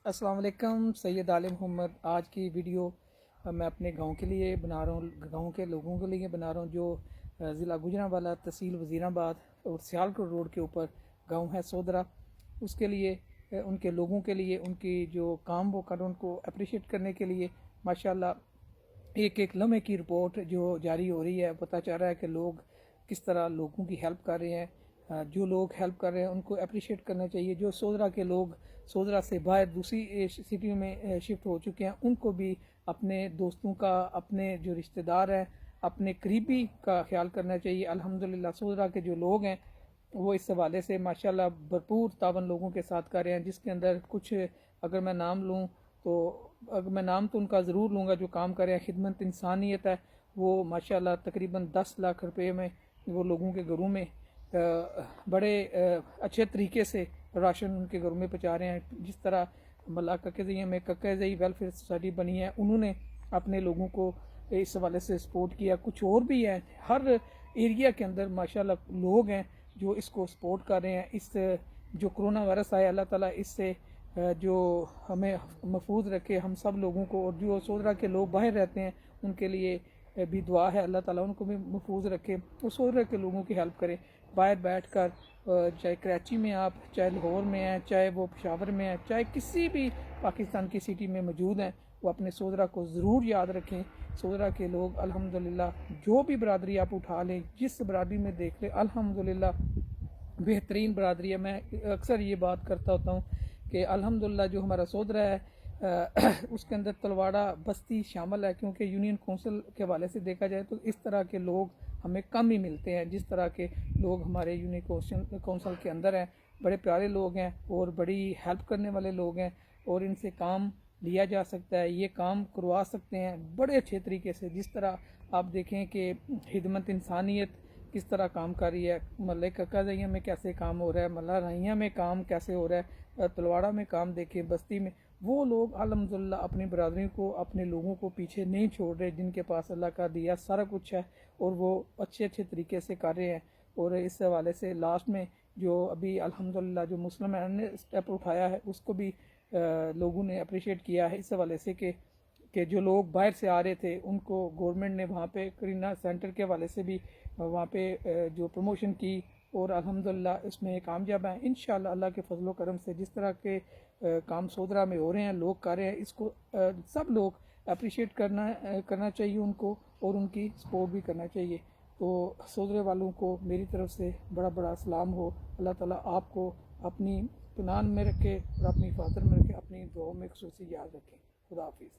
السلام علیکم، سید عالم محمد۔ آج کی ویڈیو میں اپنے گاؤں کے لیے بنا رہا ہوں، گاؤں کے لوگوں کے لیے بنا رہا ہوں جو ضلع گوجرانوالہ، تحصیل وزیرآباد اور سیالکوٹ روڈ کے اوپر گاؤں ہے سودرا۔ اس کے لیے ان کے لوگوں کے لیے ان کی جو کام وہ کر رہے ہیں ان کو اپریشیٹ کرنے کے لیے ماشاءاللہ ایک ایک لمحے کی رپورٹ جو جاری ہو رہی ہے، پتہ چل رہا ہے کہ لوگ کس طرح لوگوں کی ہیلپ کر رہے ہیں۔ جو لوگ ہیلپ کر رہے ہیں ان کو اپریشیٹ کرنا چاہیے۔ جو سودرا کے لوگ سودرا سے باہر دوسری سٹیوں میں شفٹ ہو چکے ہیں، ان کو بھی اپنے دوستوں کا، اپنے جو رشتہ دار ہیں، اپنے قریبی کا خیال کرنا چاہیے۔ الحمدللہ سودرا کے جو لوگ ہیں وہ اس حوالے سے ماشاءاللہ بھرپور تعاون لوگوں کے ساتھ کر رہے ہیں، جس کے اندر کچھ اگر میں نام لوں تو اگر میں نام تو ان کا ضرور لوں گا جو کام کر رہے ہیں۔ خدمت انسانیت ہے، وہ ماشاءاللہ تقریباً 10 لاکھ روپے میں وہ لوگوں کے گھروں میں بڑے اچھے طریقے سے راشن ان کے گھروں میں پہنچا رہے ہیں۔ جس طرح ملا ککزئی میں ککزئی ویلفیئر سوسائٹی بنی ہے، انہوں نے اپنے لوگوں کو اس حوالے سے سپورٹ کیا۔ کچھ اور بھی ہیں، ہر ایریا کے اندر ماشاءاللہ لوگ ہیں جو اس کو سپورٹ کر رہے ہیں۔ اس جو کرونا وائرس آیا، اللہ تعالیٰ اس سے جو ہمیں محفوظ رکھے ہم سب لوگوں کو، اور جو سودرا کے لوگ باہر رہتے ہیں ان کے لیے بھی دعا ہے، اللہ تعالیٰ ان کو بھی محفوظ رکھے، وہ سودرا کے لوگوں کی ہیلپ کرے۔ باہر بیٹھ کر چاہے کراچی میں آپ، چاہے لاہور میں ہیں، چاہے وہ پشاور میں ہیں، چاہے کسی بھی پاکستان کی سٹی میں موجود ہیں، وہ اپنے سودرا کو ضرور یاد رکھیں۔ سودرا کے لوگ الحمدللہ جو بھی برادری آپ اٹھا لیں، جس برادری میں دیکھ لیں، الحمدللہ بہترین برادری ہے۔ میں اکثر یہ بات کرتا ہوتا ہوں کہ الحمدللہ جو ہمارا سودرا ہے اس کے اندر تلواڑہ بستی شامل ہے، کیونکہ یونین کونسل کے حوالے سے دیکھا جائے تو اس طرح کے لوگ ہمیں کم ہی ملتے ہیں، جس طرح کے لوگ ہمارے یونین کونسل کے اندر ہیں۔ بڑے پیارے لوگ ہیں اور بڑی ہیلپ کرنے والے لوگ ہیں، اور ان سے کام لیا جا سکتا ہے، یہ کام کروا سکتے ہیں بڑے اچھے طریقے سے۔ جس طرح آپ دیکھیں کہ خدمت انسانیت کس طرح کام کر رہی ہے، محلہ ککزئی میں کیسے کام ہو رہا ہے، محلہ رائیاں میں کام کیسے ہو رہا ہے، تلواڑہ میں کام دیکھیں، بستی میں وہ لوگ الحمدللہ اپنی برادری کو، اپنے لوگوں کو پیچھے نہیں چھوڑ رہے، جن کے پاس اللہ کا دیا سارا کچھ ہے اور وہ اچھے طریقے سے کر رہے ہیں۔ اور اس حوالے سے لاسٹ میں جو ابھی الحمدللہ جو مسلم نے اسٹیپ اٹھایا ہے اس کو بھی لوگوں نے اپریشیٹ کیا ہے، اس حوالے سے کہ جو لوگ باہر سے آ رہے تھے ان کو گورنمنٹ نے وہاں پہ کرینہ سینٹر کے حوالے سے بھی وہاں پہ جو پروموشن کی، اور الحمدللہ اس میں کامیاب ہیں انشاءاللہ اللہ کے فضل و کرم سے۔ جس طرح کے کام سودرا میں ہو رہے ہیں، لوگ کر رہے ہیں، اس کو سب لوگ اپریشیٹ کرنا چاہیے ان کو، اور ان کی سپورٹ بھی کرنا چاہیے۔ تو سودرے والوں کو میری طرف سے بڑا بڑا سلام ہو۔ اللہ تعالیٰ آپ کو اپنی اطمینان میں رکھے اور اپنی حفاظت میں رکھے، اپنی دعاؤں میں خصوصی یاد رکھیں۔ خدا حافظ۔